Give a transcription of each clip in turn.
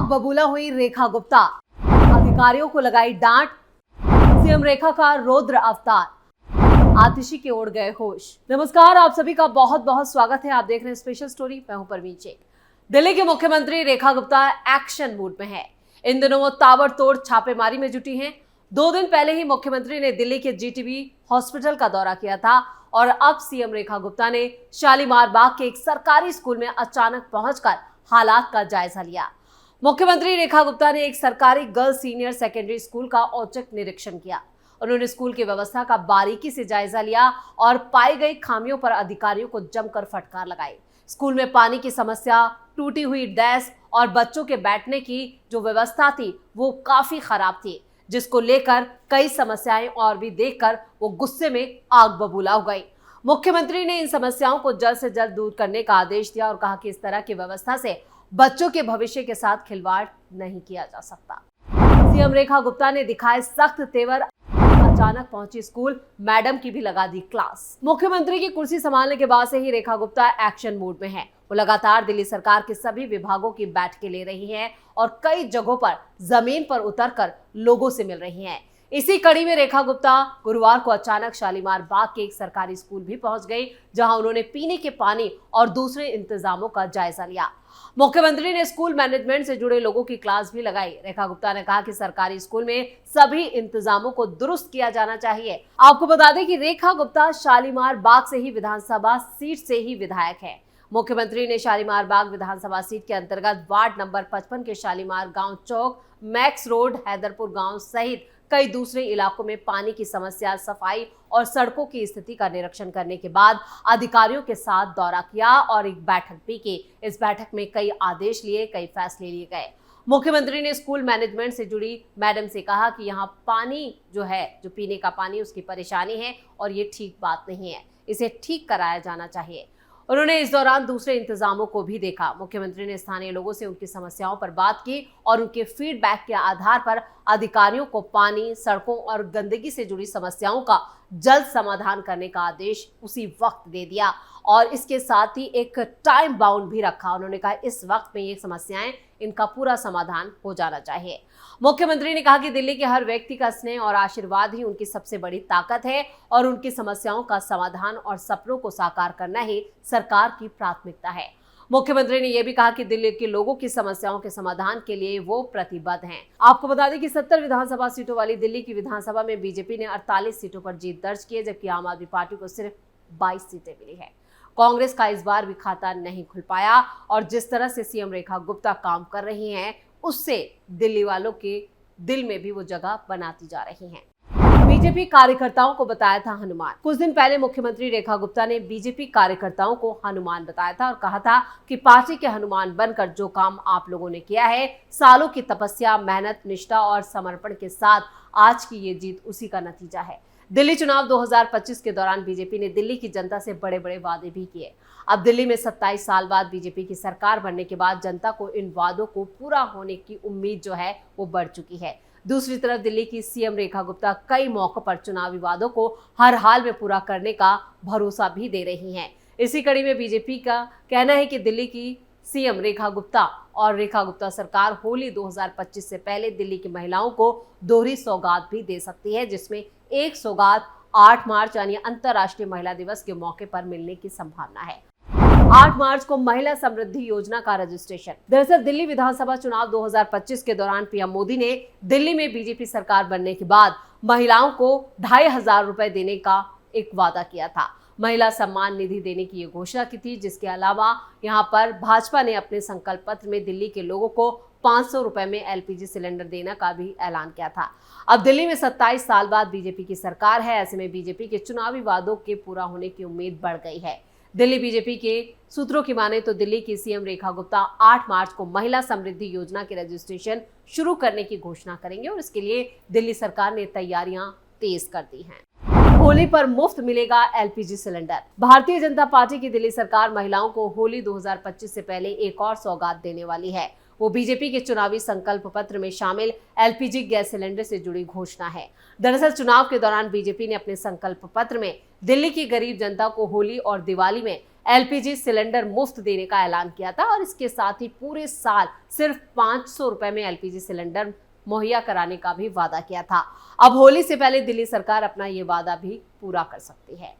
बबूला हुई रेखा गुप्ता, अधिकारियों को लगाई डांट, सीएम रेखा का रौद्र अवतार, आतिशी के उड़ गए होश। नमस्कार, आप सभी का बहुत बहुत स्वागत है। आप देख रहे हैं स्पेशल स्टोरी। मैं हूं परवीन शेख। दिल्ली के मुख्यमंत्री रेखा गुप्ता एक्शन मूड में है। इन दिनों वो ताबड़तोड़ छापेमारी में जुटी हैं। 2 दिन पहले ही मुख्यमंत्री ने दिल्ली के जीटीबी हॉस्पिटल का दौरा किया था और अब सीएम रेखा गुप्ता ने शालीमार बाग के एक सरकारी स्कूल में अचानक पहुंचकर हालात का जायजा लिया। मुख्यमंत्री रेखा गुप्ता ने एक सरकारी गर्ल्स सीनियर सेकेंडरी स्कूल का औचक निरीक्षण किया। उन्होंने स्कूल की व्यवस्था का बारीकी से जायजा लिया और पाई गई खामियों पर अधिकारियों को जमकर फटकार लगाई। स्कूल में पानी की समस्या, टूटी हुई डेस्क और बच्चों के बैठने की जो व्यवस्था थी वो काफी खराब थी, जिसको लेकर कई समस्याएं और भी देखकर वो गुस्से में आग बबूला हो गई। मुख्यमंत्री ने इन समस्याओं को जल्द से जल्द दूर करने का आदेश दिया और कहा कि इस तरह की व्यवस्था से बच्चों के भविष्य के साथ खिलवाड़ नहीं किया जा सकता। सीएम रेखा गुप्ता ने दिखाए सख्त तेवर। अचानक पहुंची स्कूल मैडम की भी लगा दी क्लास। मुख्यमंत्री की कुर्सी संभालने के बाद से ही रेखा गुप्ता एक्शन मूड में है। वो लगातार दिल्ली सरकार के सभी विभागों की बैठकें ले रही हैं और कई जगहों पर जमीन पर उतरकर लोगों से मिल रही हैं। इसी कड़ी में रेखा गुप्ता गुरुवार को अचानक शालीमार बाग के एक सरकारी स्कूल भी पहुंच गई, जहां उन्होंने पीने के पानी और दूसरे इंतजामों का जायजा लिया। मुख्यमंत्री ने स्कूल मैनेजमेंट से जुड़े लोगों की क्लास भी लगाई। रेखा गुप्ता ने कहा कि सरकारी स्कूल में सभी इंतजामों को दुरुस्त किया जाना चाहिए। आपको बता दें कि रेखा गुप्ता शालीमार बाग से ही विधानसभा सीट से ही विधायक है। मुख्यमंत्री ने शालीमार बाग विधानसभा सीट के अंतर्गत वार्ड नंबर 55 के शालीमार गांव चौक, मैक्स रोड, हैदरपुर गांव सहित कई दूसरे इलाकों में पानी की समस्या, सफाई और सड़कों की स्थिति का निरीक्षण करने के बाद अधिकारियों के साथ दौरा किया और एक बैठक भी की। इस बैठक में कई आदेश लिए, कई फैसले लिए गए। मुख्यमंत्री ने स्कूल मैनेजमेंट से जुड़ी मैडम से कहा कि यहाँ पानी जो पीने का पानी, उसकी परेशानी है और ये ठीक बात नहीं है, इसे ठीक कराया जाना चाहिए। उन्होंने इस दौरान दूसरे इंतजामों को भी देखा। मुख्यमंत्री ने स्थानीय लोगों से उनकी समस्याओं पर बात की और उनके फीडबैक के आधार पर अधिकारियों को पानी, सड़कों और गंदगी से जुड़ी समस्याओं का जल्द समाधान करने का आदेश उसी वक्त दे दिया और इसके साथ ही एक टाइम बाउंड भी रखा। उन्होंने कहा इस वक्त में ये समस्याएं, इनका पूरा समाधान हो जाना चाहिए। मुख्यमंत्री ने कहा कि दिल्ली के हर व्यक्ति का स्नेह और आशीर्वाद ही उनकी सबसे बड़ी ताकत है और उनकी समस्याओं का समाधान और सपनों को साकार करना ही सरकार की प्राथमिकता है। मुख्यमंत्री ने यह भी कहा कि दिल्ली के लोगों की समस्याओं के समाधान के लिए वो प्रतिबद्ध हैं। आपको बता दें कि 70 विधानसभा सीटों वाली दिल्ली की विधानसभा में बीजेपी ने 48 सीटों पर जीत दर्ज की है, जबकि आम आदमी पार्टी को सिर्फ 22 सीटें मिली है। कांग्रेस का इस बार भी खाता नहीं खुल पाया और जिस तरह से सीएम रेखा गुप्ता काम कर रही हैं, उससे दिल्ली वालों के दिल में भी वो जगह बनाती जा रही हैं। बीजेपी कार्यकर्ताओं को बताया था हनुमान। कुछ दिन पहले मुख्यमंत्री रेखा गुप्ता ने बीजेपी कार्यकर्ताओं को हनुमान बताया था और कहा था कि पार्टी के हनुमान बनकर जो काम आप लोगों ने किया है, सालों की तपस्या, मेहनत, निष्ठा और समर्पण के साथ आज की ये जीत उसी का नतीजा है। दिल्ली चुनाव 2025 के दौरान बीजेपी ने दिल्ली की जनता से बड़े बड़े वादे भी किए। अब दिल्ली में 27 साल बाद बीजेपी की सरकार बनने के बाद जनता को इन वादों को पूरा होने की उम्मीद वो बढ़ चुकी है। दूसरी तरफ दिल्ली की सीएम रेखा गुप्ता कई मौकों पर चुनावी वादों को हर हाल में पूरा करने का भरोसा भी दे रही हैं। इसी कड़ी में बीजेपी का कहना है कि दिल्ली की सीएम रेखा गुप्ता और रेखा गुप्ता सरकार होली 2025 से पहले दिल्ली की महिलाओं को दोहरी सौगात भी दे सकती है, जिसमें एक सौगात 8 मार्च यानी अंतर्राष्ट्रीय महिला दिवस के मौके पर मिलने की संभावना है। 8 मार्च को महिला समृद्धि योजना का रजिस्ट्रेशन। दरअसल दिल्ली विधानसभा चुनाव 2025 के दौरान पीएम मोदी ने दिल्ली में बीजेपी सरकार बनने के बाद महिलाओं को 2500 रुपए देने का एक वादा किया था। महिला सम्मान निधि देने की ये घोषणा की थी, जिसके अलावा यहाँ पर भाजपा ने अपने संकल्प पत्र में दिल्ली के लोगों को 500 रुपए में एलपीजी सिलेंडर देने का भी ऐलान किया था। अब दिल्ली में 27 साल बाद बीजेपी की सरकार है। ऐसे में बीजेपी के चुनावी वादों के पूरा होने की उम्मीद बढ़ गई है। दिल्ली बीजेपी के सूत्रों की माने तो दिल्ली की सीएम रेखा गुप्ता 8 मार्च को महिला समृद्धि योजना के रजिस्ट्रेशन शुरू करने की घोषणा करेंगे और इसके लिए दिल्ली सरकार ने तैयारियां तेज कर दी हैं। होली पर मुफ्त मिलेगा LPG cylinder. Bharatiya Janata party की दिल्ली सरकार महिलाओं को होली 2025 से पहले एक और सौगात देने वाली है। वो बीजेपी के चुनावी संकल्प पत्र में शामिल एलपीजी गैस सिलेंडर से जुड़ी घोषणा है। दरअसल चुनाव के दौरान बीजेपी ने अपने संकल्प पत्र में दिल्ली की गरीब जनता को होली और दिवाली में एलपीजी सिलेंडर मुफ्त देने का ऐलान किया था और इसके साथ ही पूरे साल सिर्फ 500 रुपए में एलपीजी सिलेंडर मुहैया कराने का भी वादा किया था। अब होली से पहले दिल्ली सरकार अपना ये वादा भी पूरा कर सकती है।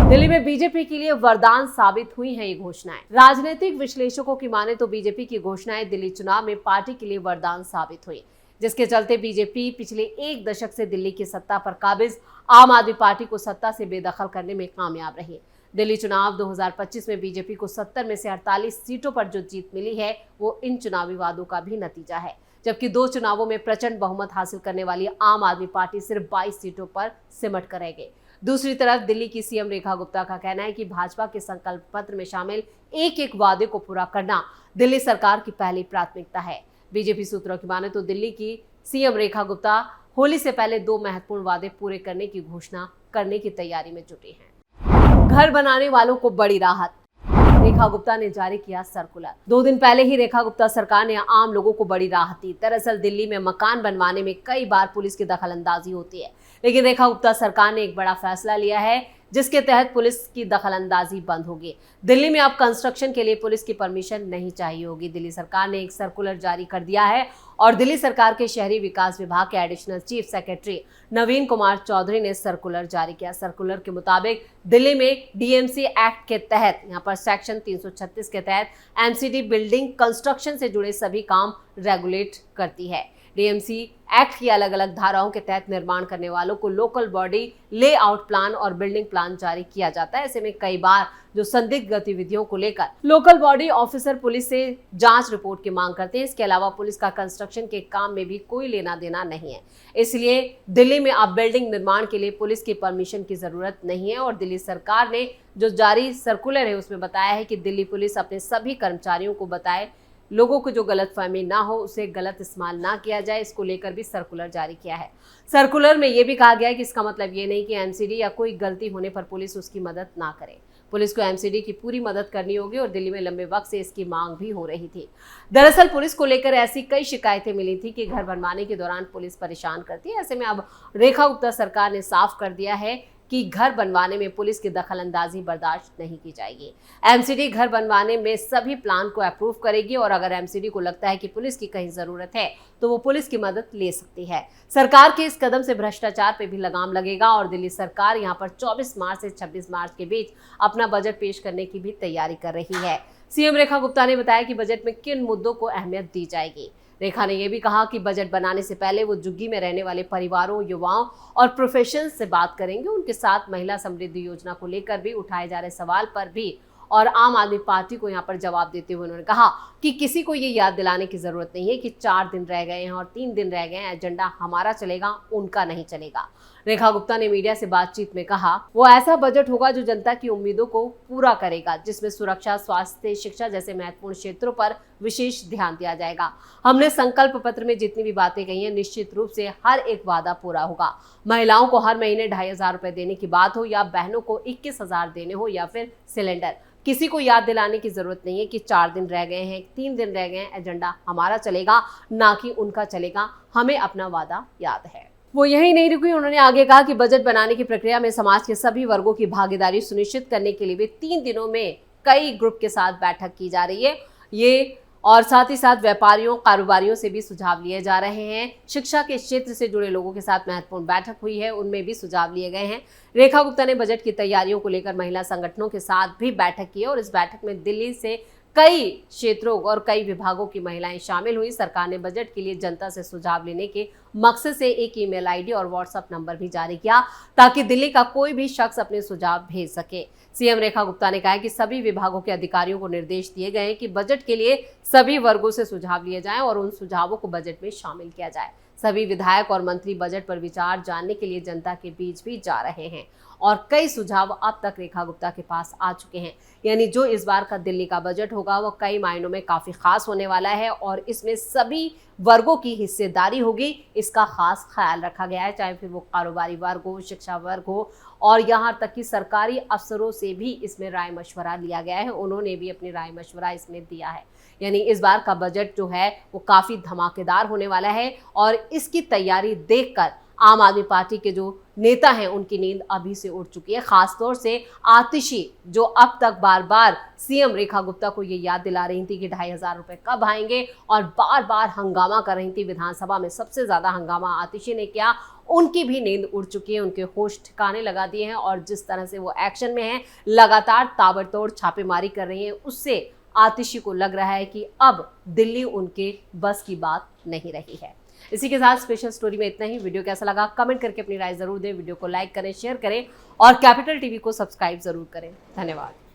दिल्ली में बीजेपी के लिए वरदान साबित हुई हैं ये घोषणाएं। राजनीतिक विश्लेषकों की माने तो बीजेपी की घोषणाएं दिल्ली चुनाव में पार्टी के लिए वरदान साबित हुई, जिसके चलते बीजेपी पिछले एक दशक से दिल्ली की सत्ता पर काबिज आम आदमी पार्टी को सत्ता से बेदखल करने में कामयाब रही। दिल्ली चुनाव 2025 में बीजेपी को 70 में से 48 सीटों पर जो जीत मिली है वो इन चुनावी वादों का भी नतीजा है, जबकि 2 चुनावों में प्रचंड बहुमत हासिल करने वाली आम आदमी पार्टी सिर्फ 22 सीटों पर सिमट कर रह गई। दूसरी तरफ दिल्ली की सीएम रेखा गुप्ता का कहना है कि भाजपा के संकल्प पत्र में शामिल एक एक वादे को पूरा करना दिल्ली सरकार की पहली प्राथमिकता है। बीजेपी सूत्रों की माने तो दिल्ली की सीएम रेखा गुप्ता होली से पहले 2 महत्वपूर्ण वादे पूरे करने की घोषणा करने की तैयारी में जुटी हैं। घर बनाने वालों को बड़ी राहत, रेखा गुप्ता ने जारी किया सर्कुलर। 2 दिन पहले ही रेखा गुप्ता सरकार ने आम लोगों को बड़ी राहत दी। दरअसल दिल्ली में मकान बनवाने में कई बार पुलिस की दखलंदाजी होती है, लेकिन रेखा गुप्ता सरकार ने एक बड़ा फैसला लिया है जिसके तहत पुलिस की दखलंदाजी बंद होगी। दिल्ली में अब कंस्ट्रक्शन के लिए पुलिस की परमिशन नहीं चाहिए होगी। दिल्ली सरकार ने एक सर्कुलर जारी कर दिया है और दिल्ली सरकार के शहरी विकास विभाग के एडिशनल चीफ सेक्रेटरी नवीन कुमार चौधरी ने सर्कुलर जारी किया। सर्कुलर के मुताबिक दिल्ली में डीएमसी एक्ट के तहत यहाँ पर सेक्शन 336 के तहत एमसीडी बिल्डिंग कंस्ट्रक्शन से जुड़े सभी काम रेगुलेट करती है। डीएमसी एक्ट की अलग अलग धाराओं के तहत निर्माण करने वालों को लोकल बॉडी लेआउट प्लान और बिल्डिंग प्लान जारी किया जाता है। ऐसे में कई बार जो संदिग्ध गतिविधियों को लेकर लोकल बॉडी ऑफिसर पुलिस से जांच रिपोर्ट की मांग करते हैं। इसके अलावा पुलिस का कंस्ट्रक्शन के काम में भी कोई लेना देना नहीं है, इसलिए दिल्ली में अब बिल्डिंग निर्माण के लिए पुलिस की परमिशन की जरूरत नहीं है। और दिल्ली सरकार ने जो जारी सर्कुलर है उसमें बताया है कि दिल्ली पुलिस अपने सभी कर्मचारियों को बताए लोगों को जो गलतफहमी ना हो, उसे गलत इस्तेमाल ना किया जाए, इसको लेकर भी सर्कुलर जारी किया है। सर्कुलर में यह भी कहा गया है कि इसका मतलब ये नहीं कि एमसीडी या कोई गलती होने पर पुलिस उसकी मदद ना करे। पुलिस को एमसीडी की पूरी मदद करनी होगी और दिल्ली में लंबे वक्त से इसकी मांग भी हो रही थी। दरअसल पुलिस को लेकर ऐसी कई शिकायतें मिली थी कि घर बनवाने के दौरान पुलिस परेशान करती है। ऐसे में अब रेखा गुप्ता सरकार ने साफ कर दिया है कि घर बनवाने में पुलिस की दखलंदाजी बर्दाश्त नहीं की जाएगी। एमसीडी घर बनवाने में सभी प्लान को अप्रूव करेगी और अगर एमसीडी को लगता है कि पुलिस की कहीं जरूरत है तो वो पुलिस की मदद ले सकती है। सरकार के इस कदम से भ्रष्टाचार पे भी लगाम लगेगा और दिल्ली सरकार यहाँ पर 24 मार्च से 26 मार्च के बीच अपना बजट पेश करने की भी तैयारी कर रही है। सीएम रेखा गुप्ता ने बताया कि बजट में किन मुद्दों को अहमियत दी जाएगी। रेखा ने यह भी कहा कि बजट बनाने से पहले वो झुग्गी में रहने वाले परिवारों, युवाओं और प्रोफेशनल्स से बात करेंगे। उनके साथ महिला समृद्धि योजना को लेकर भी उठाए जा रहे सवाल पर भी और आम आदमी पार्टी को यहाँ पर जवाब देते हुए उन्होंने कहा कि किसी को ये याद दिलाने की जरूरत नहीं है कि 4 दिन रह गए हैं और 3 दिन रह गए हैं, एजेंडा हमारा चलेगा, उनका नहीं चलेगा। रेखा गुप्ता ने मीडिया से बातचीत में कहा वो ऐसा बजट होगा जो जनता की उम्मीदों को पूरा करेगा, जिसमें सुरक्षा, स्वास्थ्य, शिक्षा जैसे महत्वपूर्ण क्षेत्रों पर विशेष ध्यान दिया जाएगा। हमने संकल्प पत्र में जितनी भी बातें कही हैं निश्चित रूप से हर एक वादा पूरा होगा। महिलाओं को हर महीने 2500 रुपए देने की बात हो या बहनों को 21,000 देने हो या फिर सिलेंडर, किसी को याद दिलाने की जरूरत नहीं है कि 4 दिन रह गए हैं, 3 दिन रह गए हैं, एजेंडा हमारा चलेगा, ना कि उनका चलेगा। हमें अपना वादा याद है। वो यही नहीं रुकी, उन्होंने आगे कहा कि बजट बनाने की प्रक्रिया में समाज के सभी वर्गों की भागीदारी सुनिश्चित करने के लिए भी 3 दिनों में कई ग्रुप के साथ बैठक की जा रही है। ये और साथ ही साथ व्यापारियों, कारोबारियों से भी सुझाव लिए जा रहे हैं। शिक्षा के क्षेत्र से जुड़े लोगों के साथ महत्वपूर्ण बैठक हुई है, उनमें भी सुझाव लिए गए हैं। रेखा गुप्ता ने बजट की तैयारियों को लेकर महिला संगठनों के साथ भी बैठक की और इस बैठक में दिल्ली से कई क्षेत्रों और कई विभागों की महिलाएं शामिल हुई। सरकार ने बजट के लिए जनता से सुझाव लेने के मकसद से एक ईमेल आईडी और व्हाट्सएप नंबर भी जारी किया ताकि दिल्ली का कोई भी शख्स अपने सुझाव भेज सके। सीएम रेखा गुप्ता ने कहा कि सभी विभागों के अधिकारियों को निर्देश दिए गए हैं कि बजट के लिए सभी वर्गों से सुझाव लिए जाएं और उन सुझावों को बजट में शामिल किया जाए। सभी विधायक और मंत्री बजट पर विचार जानने के लिए जनता के बीच भी जा रहे हैं और कई सुझाव अब तक रेखा गुप्ता के पास आ चुके हैं। यानी जो इस बार का दिल्ली का बजट होगा वो कई मायनों में काफी खास होने वाला है और इसमें सभी वर्गों की हिस्सेदारी होगी, इसका खास ख्याल रखा गया है, चाहे फिर वो कारोबारी वर्ग हो, शिक्षा वर्ग हो और यहाँ तक कि सरकारी अफसरों से भी इसमें राय मशवरा लिया गया है। उन्होंने भी अपनी राय मशवरा इसमें दिया है। यानी इस बार का बजट जो है वो काफी धमाकेदार होने वाला है और इसकी तैयारी देखकर आम आदमी पार्टी के जो नेता हैं उनकी नींद अभी से उड़ चुकी है। खासतौर से आतिशी, जो अब तक बार बार सीएम रेखा गुप्ता को ये याद दिला रही थी कि 2,500 रुपए कब आएंगे और बार बार हंगामा कर रही थी। विधानसभा में सबसे ज्यादा हंगामा आतिशी ने किया। उनकी भी नींद उड़ चुकी है, उनके होश ठिकाने लगा दिए हैं और जिस तरह से वो एक्शन में है, लगातार ताबड़तोड़ छापेमारी कर रही है, उससे आतिशी को लग रहा है कि अब दिल्ली उनके बस की बात नहीं रही है। इसी के साथ स्पेशल स्टोरी में इतना ही। वीडियो कैसा लगा कमेंट करके अपनी राय जरूर दें। वीडियो को लाइक करें, शेयर करें और कैपिटल टीवी को सब्सक्राइब जरूर करें। धन्यवाद।